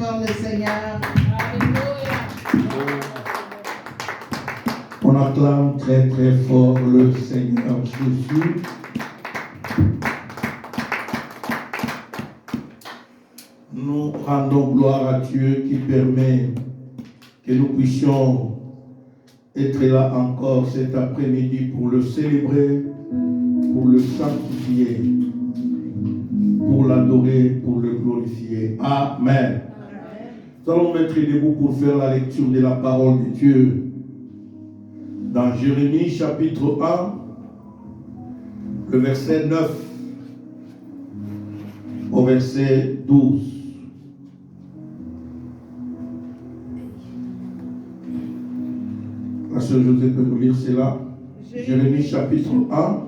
encore le Seigneur. On acclame très très fort le Seigneur Jésus. Nous rendons gloire à Dieu qui permet que nous puissions être là encore cet après-midi pour le célébrer, pour le sanctifier, pour l'adorer, pour le glorifier. Amen. Nous allons mettre debout pour faire la lecture de la parole de Dieu. Dans Jérémie chapitre 1, le verset 9 au verset 12. La sœur José peut nous lire cela. Jérémie chapitre 1,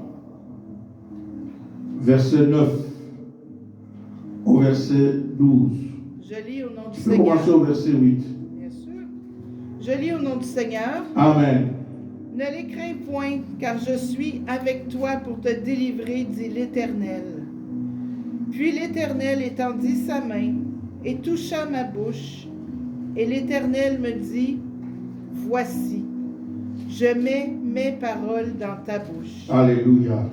verset 9 au verset 12. Je lis au nom du Tu peux Seigneur. commencer au verset 8. Bien sûr. Je lis au nom du Seigneur. Amen. Ne les crains point, car je suis avec toi pour te délivrer, dit l'Éternel. Puis l'Éternel étendit sa main et toucha ma bouche, et l'Éternel me dit, voici, je mets mes paroles dans ta bouche. Alléluia.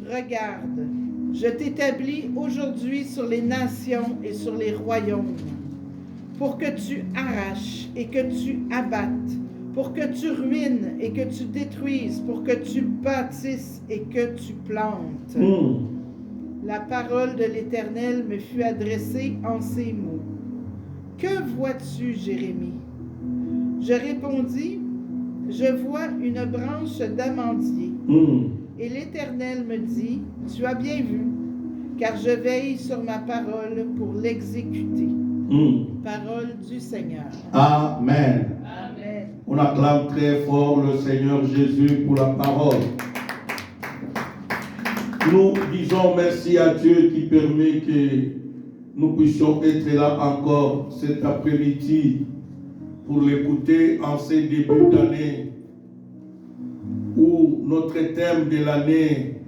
Regarde, je t'établis aujourd'hui sur les nations et sur les royaumes, pour que tu arraches et que tu abattes, pour que tu ruines et que tu détruises, pour que tu bâtisses et que tu plantes. La parole de l'Éternel me fut adressée en ces mots. Que vois-tu, Jérémie? Je répondis, je vois une branche d'amandier. Et l'Éternel me dit, tu as bien vu, car je veille sur ma parole pour l'exécuter. Parole du Seigneur. Amen. Amen. On acclame très fort le Seigneur Jésus pour la parole. Nous disons merci à Dieu qui permet que nous puissions être là encore cet après-midi pour l'écouter en ces débuts d'année où notre thème de l'année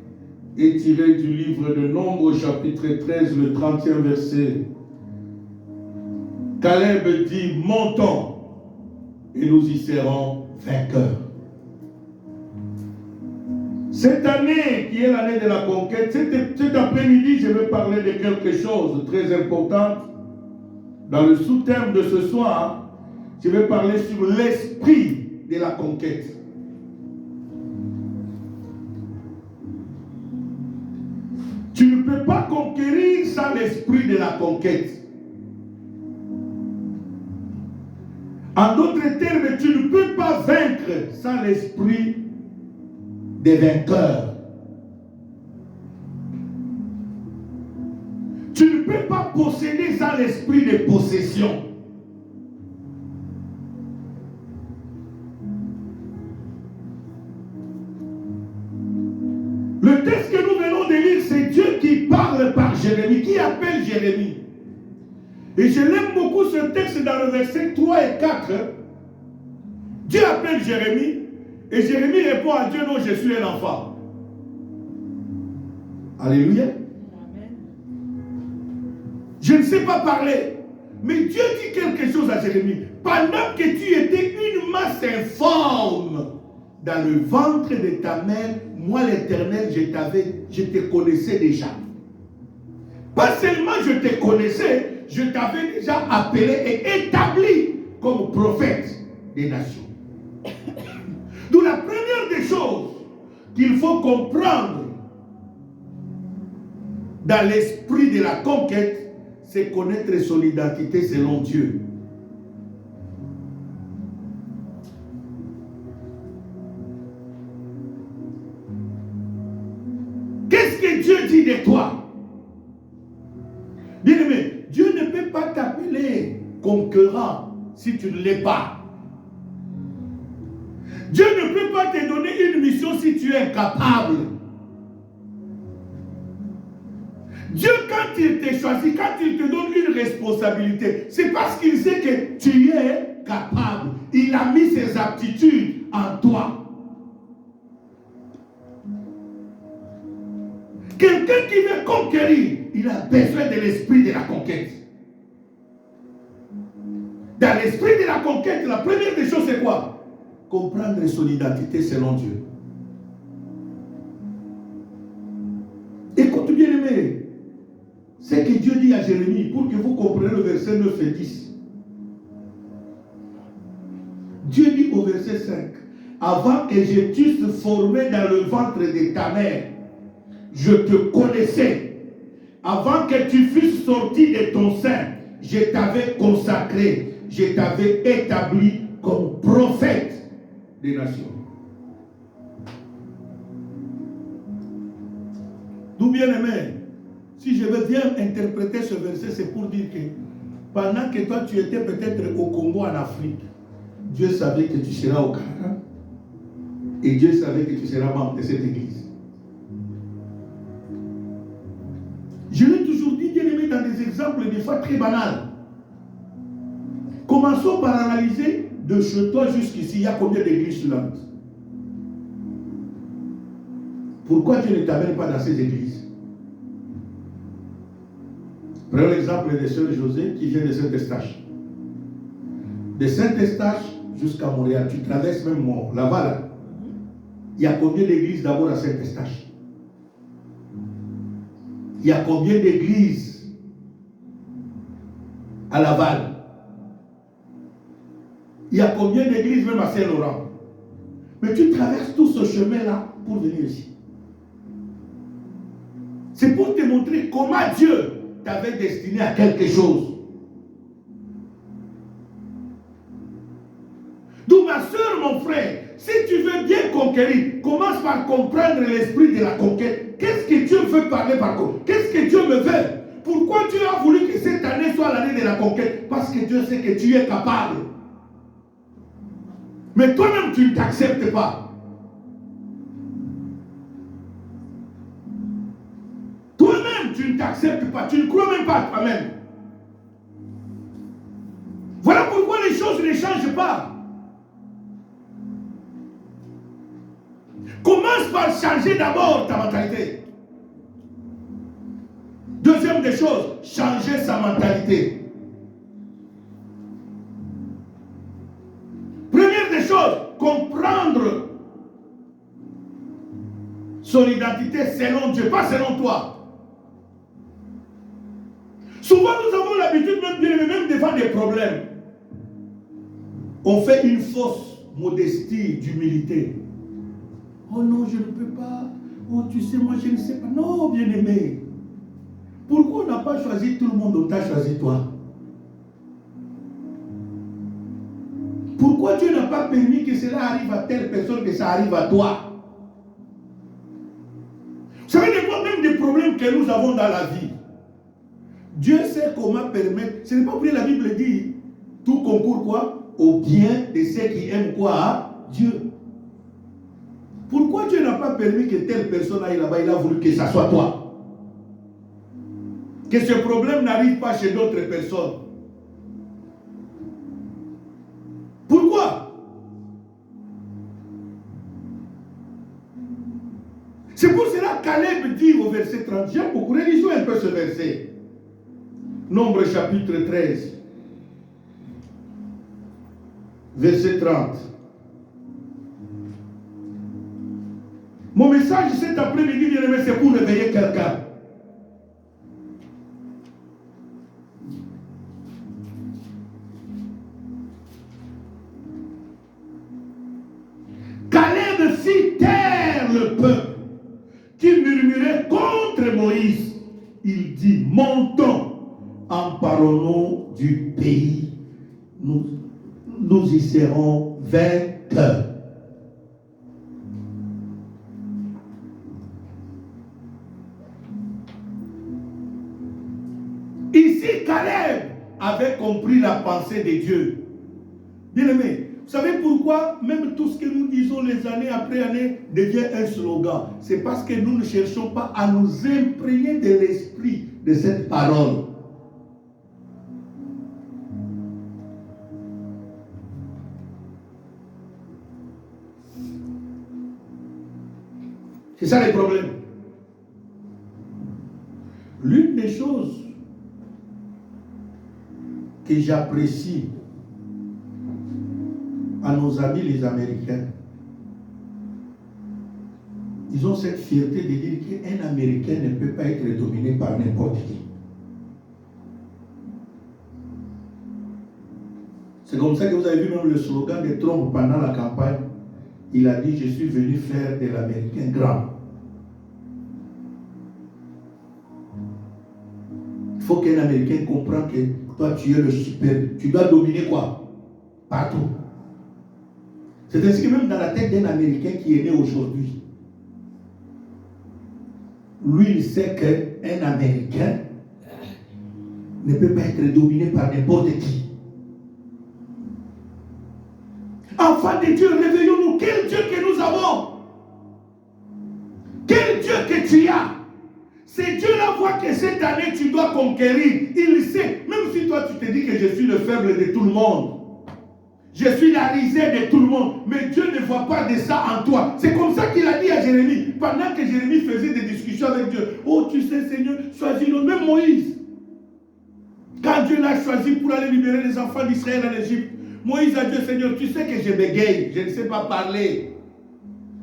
est tiré du livre de Nombres chapitre 13, le 30e verset. Caleb dit, montons et nous y serons vainqueurs. Cette année qui est l'année de la conquête, cet après-midi, je vais parler de quelque chose de très important. Dans le sous-thème de ce soir, je vais parler sur l'esprit de la conquête. Tu ne peux pas conquérir sans l'esprit de la conquête. En d'autres termes, tu ne peux pas vaincre sans l'esprit des vainqueurs. Tu ne peux pas posséder sans l'esprit de possession. Le texte que nous venons de lire, c'est Dieu qui parle par Jérémie, qui appelle Jérémie. Et je l'aime beaucoup ce texte dans le verset 3 et 4. Dieu appelle Jérémie et Jérémie répond à Dieu, non, je suis un enfant. Alléluia. Amen. Je ne sais pas parler, mais Dieu dit quelque chose à Jérémie. Pendant que tu étais une masse informe dans le ventre de ta mère, moi l'Éternel, je te connaissais déjà. Pas seulement je te connaissais, je t'avais déjà appelé et établi comme prophète des nations. D'où la première des choses qu'il faut comprendre dans l'esprit de la conquête, c'est connaître son identité selon Dieu. Qu'est-ce que Dieu dit de toi? Bien-aimé, Dieu ne peut pas t'appeler conquérant si tu ne l'es pas. Dieu ne peut pas te donner une mission si tu es incapable. Dieu, quand il te choisit, quand il te donne une responsabilité, c'est parce qu'il sait que tu es capable. Il a mis ses aptitudes en toi. Quelqu'un qui veut conquérir, il a besoin de l'esprit de la conquête. Dans l'esprit de la conquête, la première des choses, c'est quoi? Comprendre son identité selon Dieu. Écoute bien aimé, c'est que Dieu dit à Jérémie, pour que vous compreniez le verset 9 et 10. Dieu dit au verset 5, avant que je t'eusse formé dans le ventre de ta mère, je te connaissais. Avant que tu fusses sorti de ton sein, je t'avais consacré, je t'avais établi comme prophète des nations. D'où bien aimé, si je veux bien interpréter ce verset, c'est pour dire que pendant que toi tu étais peut-être au Congo, en Afrique, Dieu savait que tu seras au Canada et Dieu savait que tu seras membre de cette église. Je l'ai toujours dit, bien aimé, dans des exemples des fois très banals. Commençons par analyser de chez toi jusqu'ici, il y a combien d'églises sur la route? Pourquoi Dieu ne t'amène pas dans ces églises? Prenons l'exemple des sœurs José qui vient de Saint-Eustache. De Saint-Eustache jusqu'à Montréal, tu traverses même Laval. Il y a combien d'églises d'abord à Saint-Eustache? Il y a combien d'églises à Laval? Il y a combien d'églises même à Saint-Laurent? Mais tu traverses tout ce chemin-là pour venir ici. C'est pour te montrer comment Dieu t'avait destiné à quelque chose. Donc ma soeur, mon frère, si tu veux bien conquérir, commence par comprendre l'esprit de la conquête. Qu'est-ce que Dieu veut parler par contre? Qu'est-ce que Dieu me veut? Pourquoi Dieu a voulu que cette année soit l'année de la conquête? Parce que Dieu sait que tu es capable. Mais toi-même, tu ne t'acceptes pas. Toi-même, tu ne t'acceptes pas. Tu ne crois même pas à toi-même. Voilà pourquoi les choses ne changent pas. Commence par changer d'abord ta mentalité. Deuxième des choses, changer sa mentalité. Première des choses, comprendre son identité selon Dieu, pas selon toi. Souvent nous avons l'habitude, même devant des problèmes, on fait une fausse modestie, d'humilité. Oh non, je ne peux pas. Oh, tu sais, moi, je ne sais pas. Non, bien-aimé. Pourquoi on n'a pas choisi tout le monde, on t'a choisi toi? Pourquoi Dieu n'a pas permis que cela arrive à telle personne, que ça arrive à toi? Vous savez, des fois, même des problèmes que nous avons dans la vie, Dieu sait comment permettre. Ce n'est pas pour la Bible dit, tout concourt quoi? Au bien de ceux qui aiment quoi? Dieu. Pourquoi Dieu n'a pas permis que telle personne aille là-bas? Il a voulu que ça soit toi. Que ce problème n'arrive pas chez d'autres personnes. Pourquoi? C'est pour cela que Caleb dit au verset 30, j'aime beaucoup, rélisons un peu ce verset. Nombre chapitre 13, verset 30. Mon message cet après-midi, bien aimé, c'est pour réveiller quelqu'un. Caleb fit taire le peuple qui murmurait contre Moïse. Il dit, montons, emparons-nous du pays. Nous y serons vainqueurs. Ici, Caleb avait compris la pensée de Dieu. Bien aimé, vous savez pourquoi même tout ce que nous disons les années après années devient un slogan? C'est parce que nous ne cherchons pas à nous imprégner de l'esprit de cette parole. C'est ça le problème. L'une des choses que j'apprécie à nos amis les Américains. Ils ont cette fierté de dire qu'un Américain ne peut pas être dominé par n'importe qui. C'est comme ça que vous avez vu même le slogan de Trump pendant la campagne. Il a dit, je suis venu faire de l'Américain grand. Il faut qu'un Américain comprenne que toi tu es le super. Tu dois dominer quoi? Partout. C'est ainsi que même dans la tête d'un Américain qui est né aujourd'hui, lui il sait qu'un Américain ne peut pas être dominé par n'importe qui. Enfants de Dieu, réveillons-nous. Quel Dieu que nous avons? Quel Dieu que tu as? C'est Dieu-là voit que cette année tu dois conquérir. Il sait, même si toi tu te dis que je suis le faible de tout le monde. Je suis la risée de tout le monde. Mais Dieu ne voit pas de ça en toi. C'est comme ça qu'il a dit à Jérémie. Pendant que Jérémie faisait des discussions avec Dieu. Oh, tu sais, Seigneur, choisis-nous. Même Moïse. Quand Dieu l'a choisi pour aller libérer les enfants d'Israël en Égypte. Moïse a dit, Seigneur, tu sais que je bégaye. Je ne sais pas parler.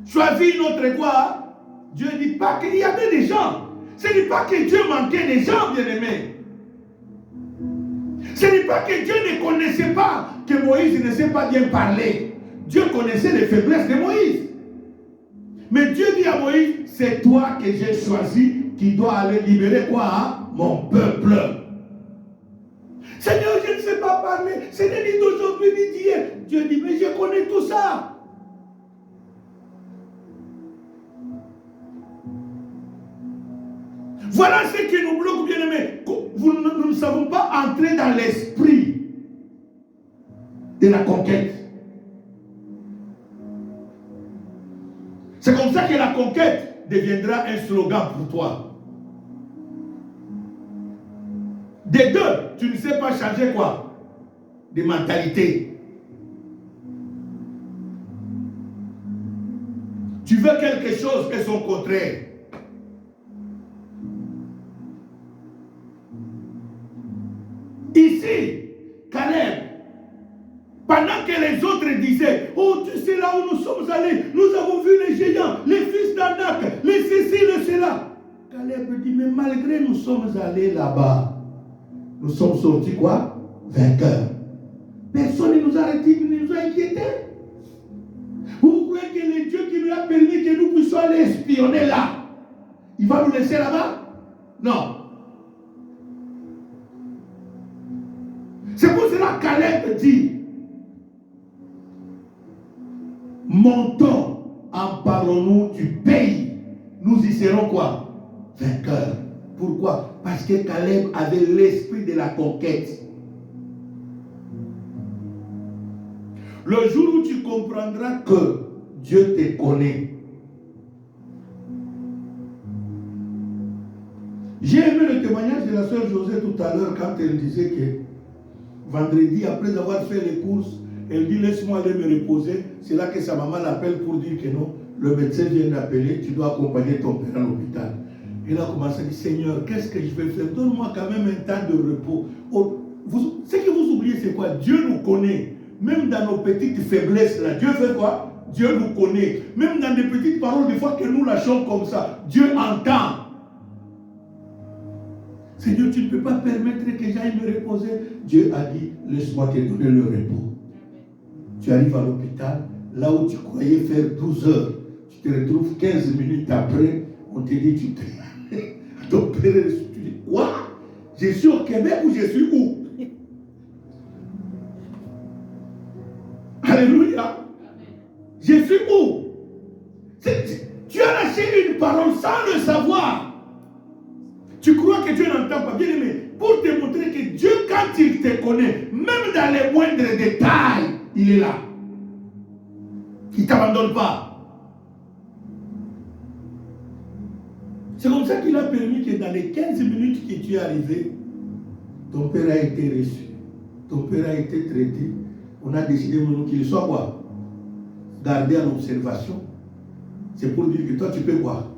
Choisis une autre quoi. Dieu ne dit pas qu'il y avait des gens. Ce n'est pas que Dieu manquait des gens, bien-aimés. Ce n'est pas que Dieu ne connaissait pas que Moïse ne sait pas bien parler. Dieu connaissait les faiblesses de Moïse. Mais Dieu dit à Moïse, c'est toi que j'ai choisi qui dois aller libérer quoi, hein? Mon peuple. Seigneur, je ne sais pas parler. Ce n'est ni d'aujourd'hui ni d'hier. Dieu dit, mais je connais tout ça. Voilà ce qui nous bloque, bien-aimés. Nous ne savons pas entrer dans l'esprit de la conquête. C'est comme ça que la conquête deviendra un slogan pour toi. Des deux, tu ne sais pas changer quoi? De mentalité. Tu veux quelque chose et son contraire. Ici, Caleb, pendant que les autres disaient, oh, tu sais là où nous sommes allés, nous avons vu les géants, les fils d'Anak, les ceci, les cela. Caleb dit, mais malgré nous sommes allés là-bas, nous sommes sortis quoi? Vainqueurs. Personne ne nous a inquiétés. Vous croyez que le Dieu qui nous a permis que nous puissions aller espionner là, il va nous laisser là-bas? Non. C'est pour cela que Caleb dit, montons, emparons-nous du pays. Nous y serons quoi? Vainqueurs. Pourquoi? Parce que Caleb avait l'esprit de la conquête. Le jour où tu comprendras que Dieu te connaît. J'ai aimé le témoignage de la sœur Josée tout à l'heure quand elle disait que vendredi, après avoir fait les courses, elle dit laisse-moi aller me reposer. C'est là que sa maman l'appelle pour dire que non, le médecin vient d'appeler, tu dois accompagner ton père à l'hôpital. Elle a commencé à dire Seigneur, qu'est-ce que je vais faire? Donne-moi quand même un temps de repos. Oh, ce que vous oubliez, c'est quoi? Dieu nous connaît. Même dans nos petites faiblesses, là, Dieu fait quoi? Dieu nous connaît. Même dans des petites paroles, des fois que nous lâchons comme ça, Dieu entend. Seigneur, tu ne peux pas permettre que j'aille me reposer. Dieu a dit, laisse-moi te donner le repos. Tu arrives à l'hôpital, là où tu croyais faire 12 heures, tu te retrouves 15 minutes après, on te dit, tu t'es... Ton père, tu dis, quoi? Je suis au Québec ou je suis où? Alléluia. Je suis où? Tu as lâché une parole sans le savoir. Tu crois que Dieu n'entend pas. Bien aimé, pour te montrer que Dieu, quand il te connaît, même dans les moindres détails, il est là. Il ne t'abandonne pas. C'est comme ça qu'il a permis que dans les 15 minutes que tu es arrivé, ton père a été reçu. Ton père a été traité. On a décidé qu'il soit quoi? Gardé en observation. C'est pour dire que toi tu peux quoi?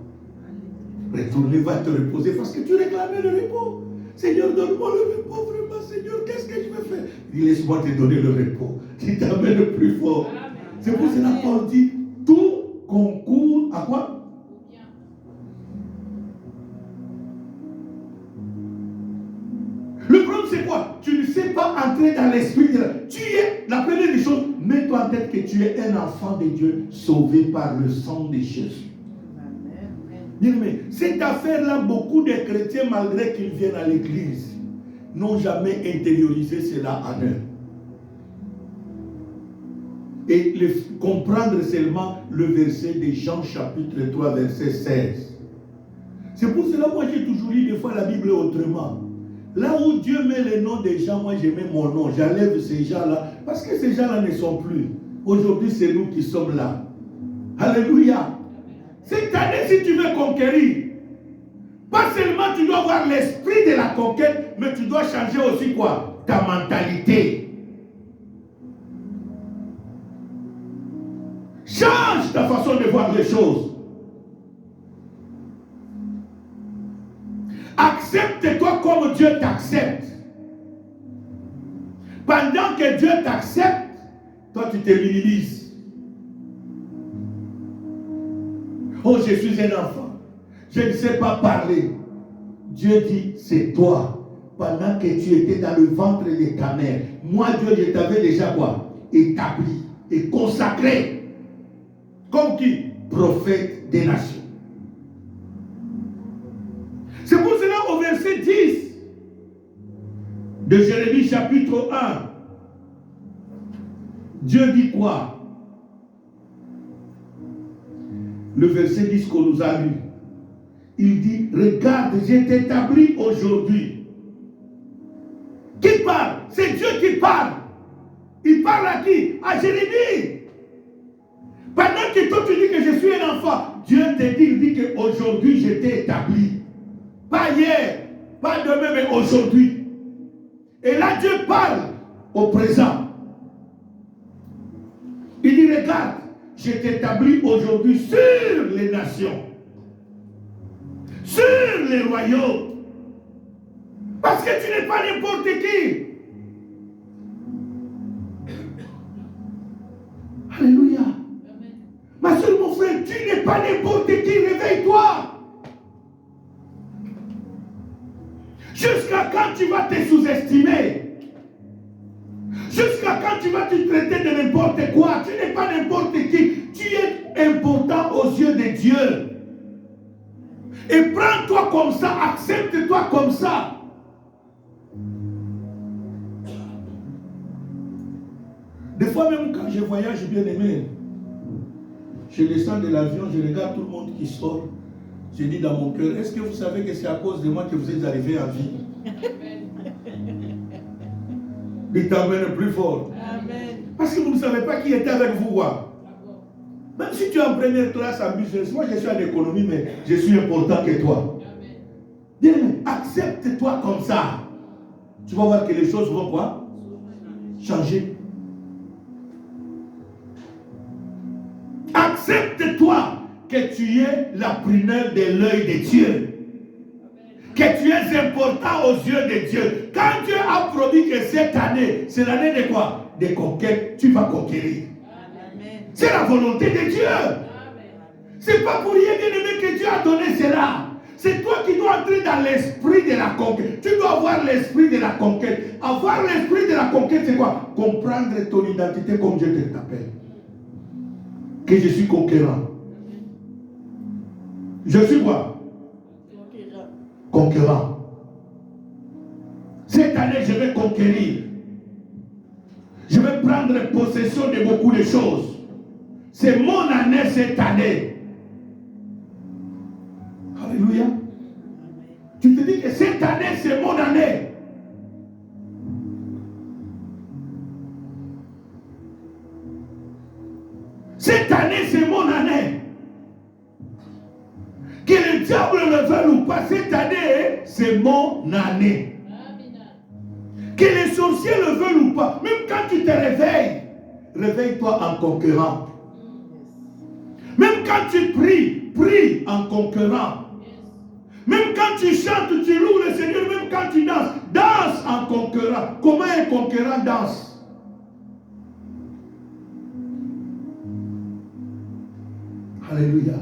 Retourner, va te reposer parce que tu réclamais le repos. Seigneur, donne-moi le repos, vraiment, Seigneur, qu'est-ce que je vais faire? Dis, laisse-moi te donner le repos. Tu t'amènes le plus fort. C'est pour cela qu'on dit, tout concourt à quoi? Le problème c'est quoi? Tu ne sais pas entrer dans l'esprit de la... Tu es, la première des choses, mets-toi en tête que tu es un enfant de Dieu sauvé par le sang de Jésus. Mais cette affaire-là, beaucoup de chrétiens, malgré qu'ils viennent à l'église, n'ont jamais intériorisé cela en eux. Et comprendre seulement le verset de Jean chapitre 3, verset 16. C'est pour cela, moi j'ai toujours lu des fois la Bible autrement. Là où Dieu met les noms des gens, moi je mets mon nom. J'enlève ces gens-là, parce que ces gens-là ne sont plus. Aujourd'hui, c'est nous qui sommes là. Alléluia. Cette année, si tu veux conquérir, pas seulement tu dois avoir l'esprit de la conquête, mais tu dois changer aussi quoi? Ta mentalité. Change ta façon de voir les choses. Accepte-toi comme Dieu t'accepte. Pendant que Dieu t'accepte, toi tu te minimises. Oh, je suis un enfant. Je ne sais pas parler. Dieu dit, c'est toi. Pendant que tu étais dans le ventre de ta mère, moi Dieu, je t'avais déjà quoi? Établi et consacré. Comme qui? Prophète des nations. C'est pour cela au verset 10 de Jérémie chapitre 1, Dieu dit quoi? Le verset 10 qu'on nous a lu. Il dit, regarde, j'ai t'établi aujourd'hui. Qui parle? C'est Dieu qui parle. Il parle à qui? À Jérémie. Pendant que toi tu dis que je suis un enfant, Dieu te dit, il dit qu'aujourd'hui je t'ai établi. Pas hier, pas demain, mais aujourd'hui. Et là Dieu parle au présent. Il dit, regarde, je t'établis aujourd'hui sur les nations, sur les royaumes. Parce que tu n'es pas n'importe qui. Alléluia. Ma soeur, mon frère, tu n'es pas n'importe qui. Réveille-toi. Jusqu'à quand tu vas te sous-estimer? Jusqu'à quand tu vas te traiter de n'importe quoi? Tu n'es pas n'importe qui. Tu es important aux yeux de Dieu. Et prends-toi comme ça, accepte-toi comme ça. Des fois même quand je voyage, bien aimé, je descends de l'avion, je regarde tout le monde qui sort. Je dis dans mon cœur, est-ce que vous savez que c'est à cause de moi que vous êtes arrivés à vie? Il t'emmène plus fort. Amen. Parce que vous ne savez pas qui était avec vous. Quoi. Même si tu es en première classe en business, moi je suis en économie, mais je suis important que toi. Bien, accepte-toi comme ça. Tu vas voir que les choses vont quoi? Changer. Accepte-toi que tu es la prunelle de l'œil de Dieu. Que tu es important aux yeux de Dieu. Quand Dieu a promis que cette année, c'est l'année de quoi? De conquête, tu vas conquérir. Amen. C'est la volonté de Dieu. C'est pas pour rien, bien aimé, que Dieu a donné cela. C'est toi qui dois entrer dans l'esprit de la conquête. Tu dois avoir l'esprit de la conquête. Avoir l'esprit de la conquête, c'est quoi? Comprendre ton identité comme Dieu t'appelle. Que je suis conquérant. Je suis quoi? Conquérant. Cette année, je vais conquérir. Je vais prendre possession de beaucoup de choses. C'est mon année cette année. Alléluia. Tu te dis que cette année, c'est mon année. Cette année, c'est mon année. Que le diable le veuille ou pas, cette année, c'est mon année. Que les sorciers le veulent ou pas, même quand tu te réveilles, réveille-toi en conquérant. Même quand tu pries, prie en conquérant. Même quand tu chantes, tu loues le Seigneur, même quand tu danses, danse en conquérant. Comment un conquérant danse? Alléluia.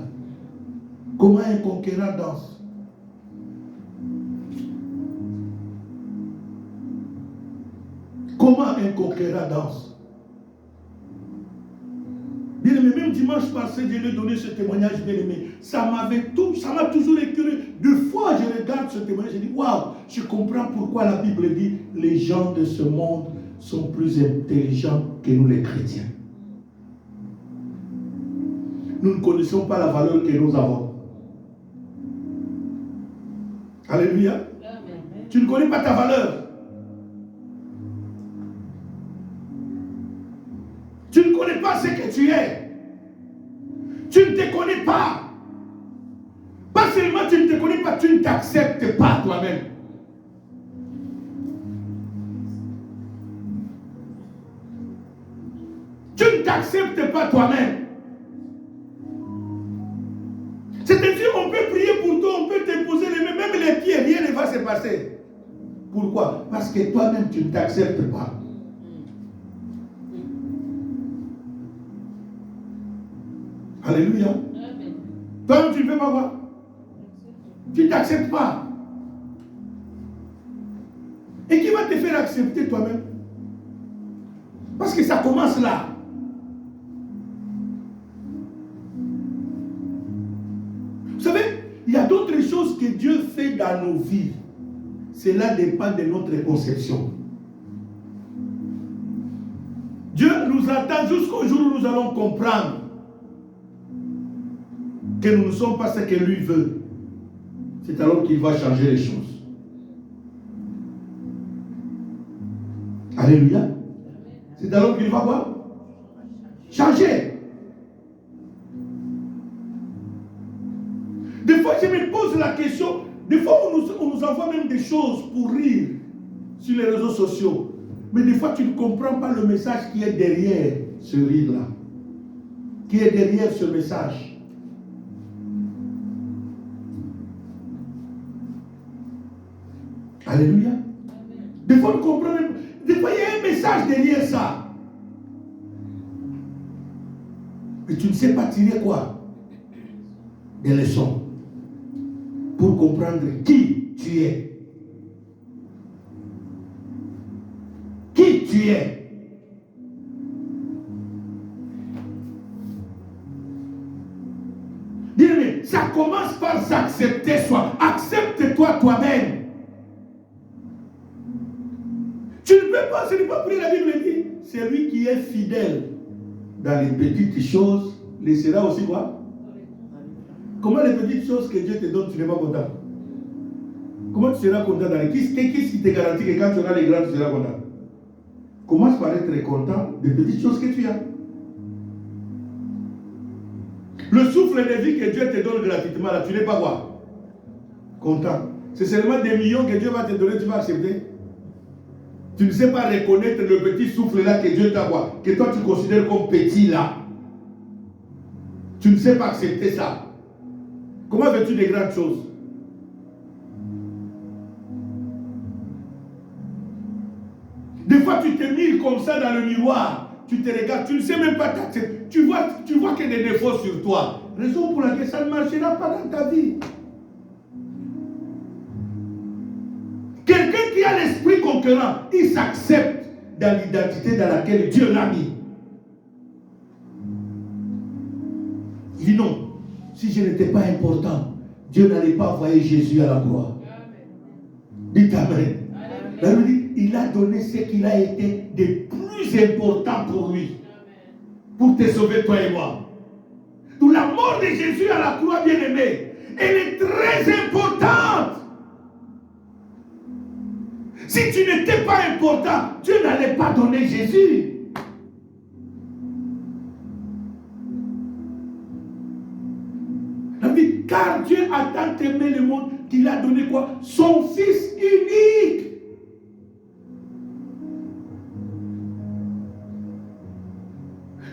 Comment un conquérant danse? Comment un conquérant danse? Bien-aimé, même dimanche passé, je lui ai donné ce témoignage, bien-aimé. Ça m'a toujours écœuré. Deux fois, je regarde ce témoignage, je dis, waouh, je comprends pourquoi la Bible dit, les gens de ce monde sont plus intelligents que nous les chrétiens. Nous ne connaissons pas la valeur que nous avons. Alléluia. Amen. Tu ne connais pas ta valeur. Tu ne connais pas ce que tu es. Tu ne te connais pas. Pas seulement tu ne te connais pas, tu ne t'acceptes pas toi-même. Tu ne t'acceptes pas toi-même. C'est-à-dire, on peut prier pour toi, on peut te poser les mains, même les pieds, rien ne va se passer. Pourquoi? Parce que toi-même, tu ne t'acceptes pas. Alléluia. Toi-même, tu ne fais pas quoi? Tu ne t'acceptes pas. Et qui va te faire accepter toi-même? Parce que ça commence là. Vous savez, il y a d'autres choses que Dieu fait dans nos vies. Cela dépend de notre conception. Dieu nous attend jusqu'au jour où nous allons comprendre que nous ne sommes pas ce que lui veut. C'est alors qu'il va changer les choses. Alléluia. C'est alors qu'il va quoi? Changer. Des fois, je me pose la question, des fois, on nous envoie même des choses pour rire sur les réseaux sociaux. Mais des fois, tu ne comprends pas le message qui est derrière ce rire-là. Qui est derrière ce message. Alléluia. Des fois, on comprend même. Des fois, il y a un message derrière ça. Mais tu ne sais pas tirer quoi? Des leçons. Pour comprendre qui tu es. Qui tu es. Dis-le, ça commence par s'accepter soi. Accepte-toi toi-même. Tu ne peux pas, ce n'est pas prier, la Bible dit. C'est lui qui est fidèle dans les petites choses, laissera aussi quoi? Comment les petites choses que Dieu te donne, tu n'es pas content? Comment tu seras content dans les... Qu'est-ce qui te garantit que quand tu auras les grandes, tu seras content? Commence par être content des petites choses que tu as. Le souffle de vie que Dieu te donne gratuitement, là, tu n'es pas quoi? Content. C'est seulement des millions que Dieu va te donner, tu vas accepter? Tu ne sais pas reconnaître le petit souffle là que Dieu t'a quoi? Que toi tu considères comme petit là. Tu ne sais pas accepter ça. Comment veux-tu des grandes choses? Des fois tu te mires comme ça dans le miroir. Tu te regardes, tu ne sais même pas t'accepter. Tu vois qu'il y a des défauts sur toi. Raison pour laquelle ça ne marchera pas dans ta vie. Quelqu'un qui a l'esprit conquérant, il s'accepte dans l'identité dans laquelle Dieu l'a mis. Il dit non, si je n'étais pas important, Dieu n'allait pas envoyer Jésus à la croix. Dites Amen. Amen. Dit, il a donné ce qu'il a été de plus important pour lui. Pour te sauver toi et moi. Donc la mort de Jésus à la croix, bien aimé, elle est très importante. Si tu n'étais pas important, Dieu n'allait pas donner Jésus. Car Dieu a tant aimé le monde qu'il a donné quoi? Son Fils unique.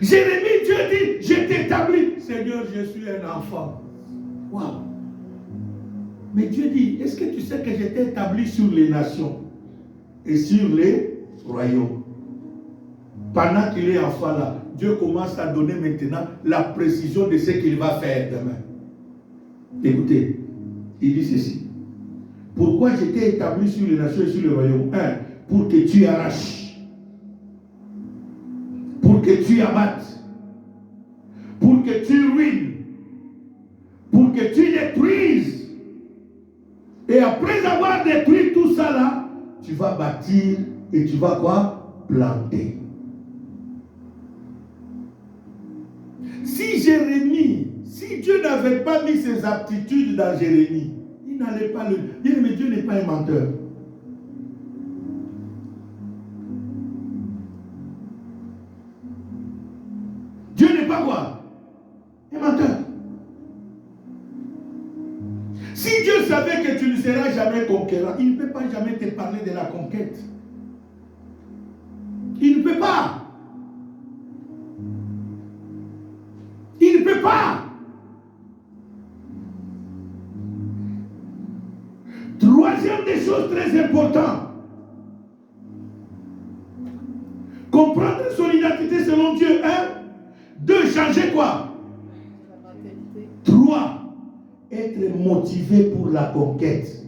Jérémie, Dieu dit, je t'établis. Seigneur, je suis un enfant. Waouh. Mais Dieu dit, est-ce que tu sais que j'étais établi sur les nations et sur les royaumes? Pendant qu'il est enfant là, Dieu commence à donner maintenant la précision de ce qu'il va faire demain. Écoutez, il dit ceci. Pourquoi j'étais établi sur les nations et sur les royaumes? 1. Pour que tu arraches. Pour que tu abattes. Pour que tu ruines. Pour que tu détruises. Et après avoir détruit tout ça là, tu vas bâtir et tu vas quoi? Planter. Si Jérémie, si Dieu n'avait pas mis ses aptitudes dans Jérémie, il n'allait pas le dire, mais Dieu n'est pas un menteur. Dieu n'est pas quoi? Un menteur. Si Dieu savait que tu ne seras jamais conquérant, il ne peut pas jamais te parler de la conquête. Il ne peut pas. Il ne peut pas. Troisième des choses très importantes. Comprendre son identité selon Dieu. 1. 2. Changer quoi? 3. Être motivé pour la conquête.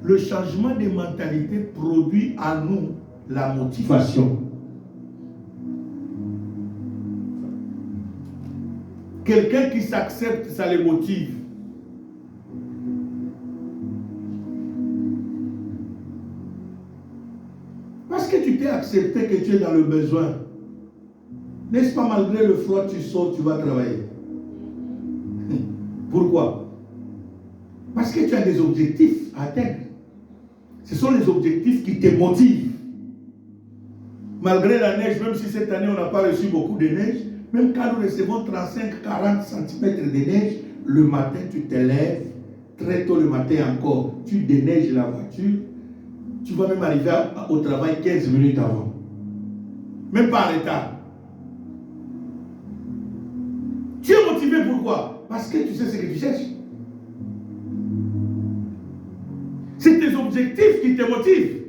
Le changement de mentalité produit en nous la motivation. Quelqu'un qui s'accepte, ça le motive. Parce que tu t'es accepté que tu es dans le besoin. N'est-ce pas, malgré le froid, tu sors, tu vas travailler. Pourquoi? Parce que tu as des objectifs à atteindre. Ce sont les objectifs qui te motivent. Malgré la neige, même si cette année on n'a pas reçu beaucoup de neige, même quand nous recevons 35-40 cm de neige, le matin tu te lèves, très tôt le matin encore, tu déneiges la voiture, tu vas même arriver au travail 15 minutes avant. Même pas en retard. Tu es motivé pourquoi? Parce que tu sais ce que tu cherches. C'est tes objectifs qui te motivent.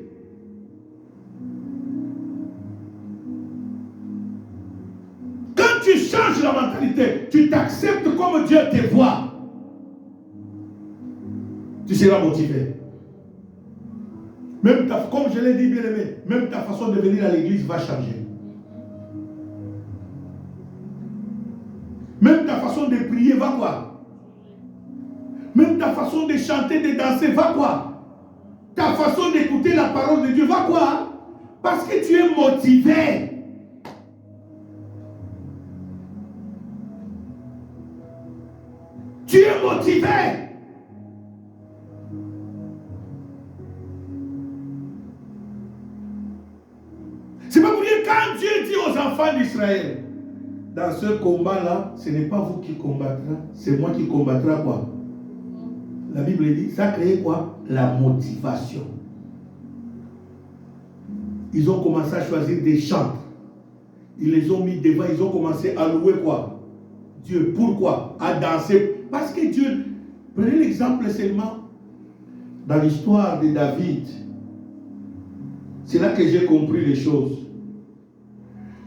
Quand tu changes la mentalité, tu t'acceptes comme Dieu te voit, tu seras motivé. Même comme je l'ai dit, bien aimé, même ta façon de venir à l'église va changer. Même ta façon de prier va quoi? Même ta façon de chanter, de danser va quoi? Ta façon d'écouter la parole de Dieu va quoi? Parce que tu es motivé. Tu es motivé. C'est pas pour dire quand Dieu dit aux enfants d'Israël, dans ce combat-là, ce n'est pas vous qui combattrez, c'est moi qui combattrai quoi? La Bible dit, ça crée quoi? La motivation. Ils ont commencé à choisir des chantres. Ils les ont mis devant, ils ont commencé à louer quoi? Dieu. Pourquoi? À danser. Parce que Dieu, prenez l'exemple seulement dans l'histoire de David. C'est là que j'ai compris les choses.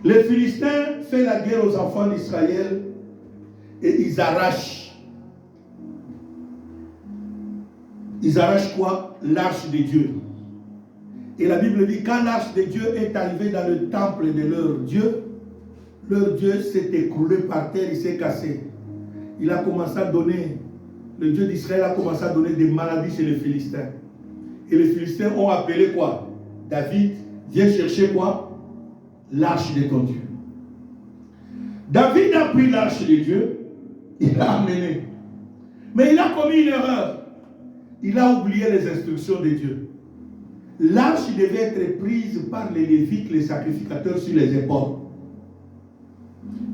Les Philistins font la guerre aux enfants d'Israël et ils arrachent. Ils arrachent quoi? L'arche de Dieu. Et la Bible dit, quand l'arche de Dieu est arrivée dans le temple de leur Dieu s'est écroulé par terre, il s'est cassé. Il a commencé à donner, le Dieu d'Israël a commencé à donner des maladies chez les Philistins. Et les Philistins ont appelé quoi? David, viens chercher quoi? L'arche de ton Dieu. David a pris l'arche de Dieu, il l'a amené. Mais il a commis une erreur. Il a oublié les instructions de Dieu. L'arche devait être prise par les Lévites, les sacrificateurs, sur les épaules.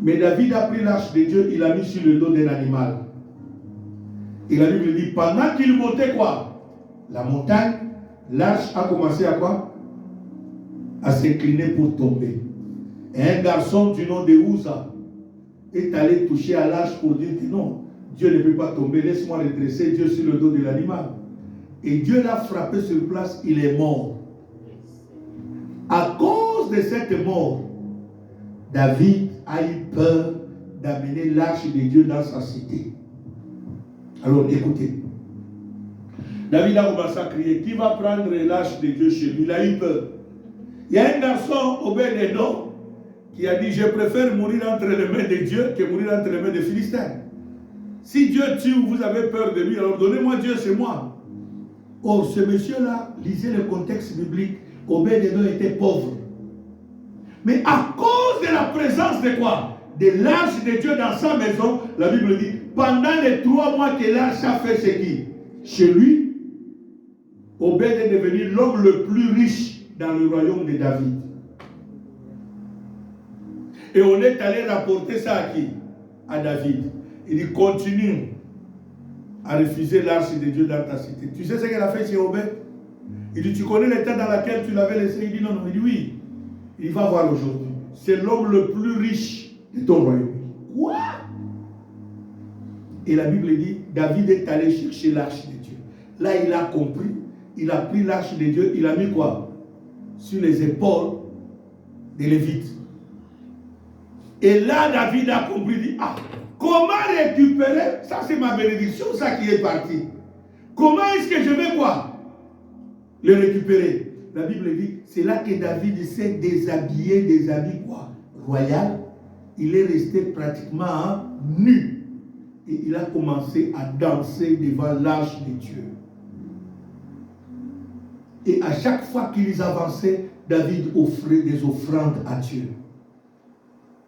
Mais David a pris l'arche de Dieu, il l'a mis sur le dos d'un animal. Et la Bible dit, pendant qu'il montait quoi? La montagne, l'arche a commencé à quoi? À s'incliner pour tomber. Et un garçon du nom de Uza est allé toucher à l'arche pour dire que non, Dieu ne peut pas tomber, laisse-moi redresser Dieu sur le dos de l'animal. Et Dieu l'a frappé sur place, il est mort. À cause de cette mort, David a eu peur d'amener l'arche de Dieu dans sa cité. Alors écoutez, David a commencé à crier, qui va prendre l'arche de Dieu chez lui? Il a eu peur. Il y a un garçon, Obed-Edom, qui a dit, je préfère mourir entre les mains de Dieu que mourir entre les mains des Philistins. Si Dieu tue ou vous avez peur de lui, alors donnez-moi Dieu chez moi. Or, ce monsieur-là, lisez le contexte biblique, Obed-Edom était pauvre. Mais à cause de la présence de quoi? De l'arche de Dieu dans sa maison, la Bible dit, pendant les 3 mois que l'arche a fait ce qui? Chez lui, Obed est devenu l'homme le plus riche dans le royaume de David. Et on est allé rapporter ça à qui? À David. Il dit, continue à refuser l'arche de Dieu dans ta cité. Tu sais ce qu'elle a fait chez Obed? Il dit, tu connais l'état dans lequel tu l'avais laissé? Il dit, non, non. Il dit, oui. Il va voir aujourd'hui. C'est l'homme le plus riche de ton royaume. Quoi? Et la Bible dit, David est allé chercher l'arche de Dieu. Là, il a compris. Il a pris l'arche de Dieu. Il a mis quoi? Sur les épaules des Lévites. Et là, David a compris. Il dit, ah, comment récupérer? Ça, c'est ma bénédiction, ça qui est parti. Comment est-ce que je vais quoi? Le récupérer. La Bible dit, c'est là que David s'est déshabillé des habits quoi? Royal. Il est resté pratiquement nu. Et il a commencé à danser devant l'arche de Dieu. Et à chaque fois qu'ils avançaient, David offrait des offrandes à Dieu.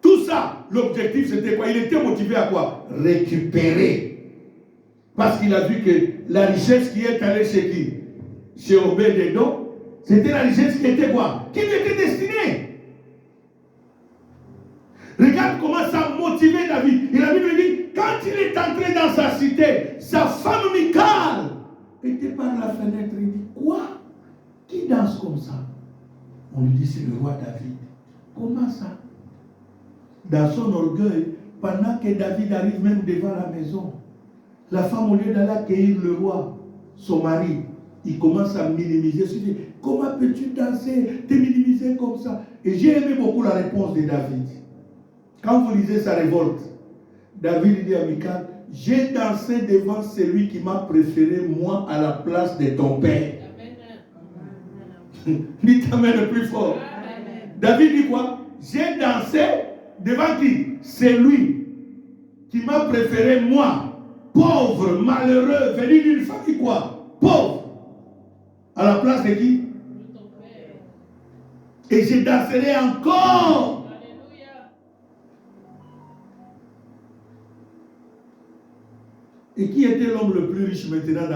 Tout ça, l'objectif c'était quoi? Il était motivé à quoi? Récupérer. Parce qu'il a vu que la richesse qui est allée chez qui? Chez Obed-Edom, c'était la richesse qui était quoi? Qui lui était destinée. Regarde comment ça a motivé David. Et la Bible dit, quand il est entré dans sa cité, sa femme Michal était par la fenêtre. Il dit, quoi? Qui danse comme ça? On lui dit, c'est le roi David. Comment ça? Dans son orgueil, pendant que David arrive même devant la maison, la femme, au lieu d'aller accueillir le roi, son mari, il commence à minimiser. Il dit, comment peux-tu danser, te minimiser comme ça? Et j'ai aimé beaucoup la réponse de David. Quand vous lisez sa révolte, David dit à Michal, j'ai dansé devant celui qui m'a préféré, moi, à la place de ton père. Dis amen le plus fort. Amen. David dit quoi? J'ai dansé devant qui? C'est lui qui m'a préféré, moi, pauvre, malheureux, venu d'une famille quoi? Pauvre. À la place de qui? Et je danserai encore. Alléluia. Et qui était l'homme le plus riche maintenant dans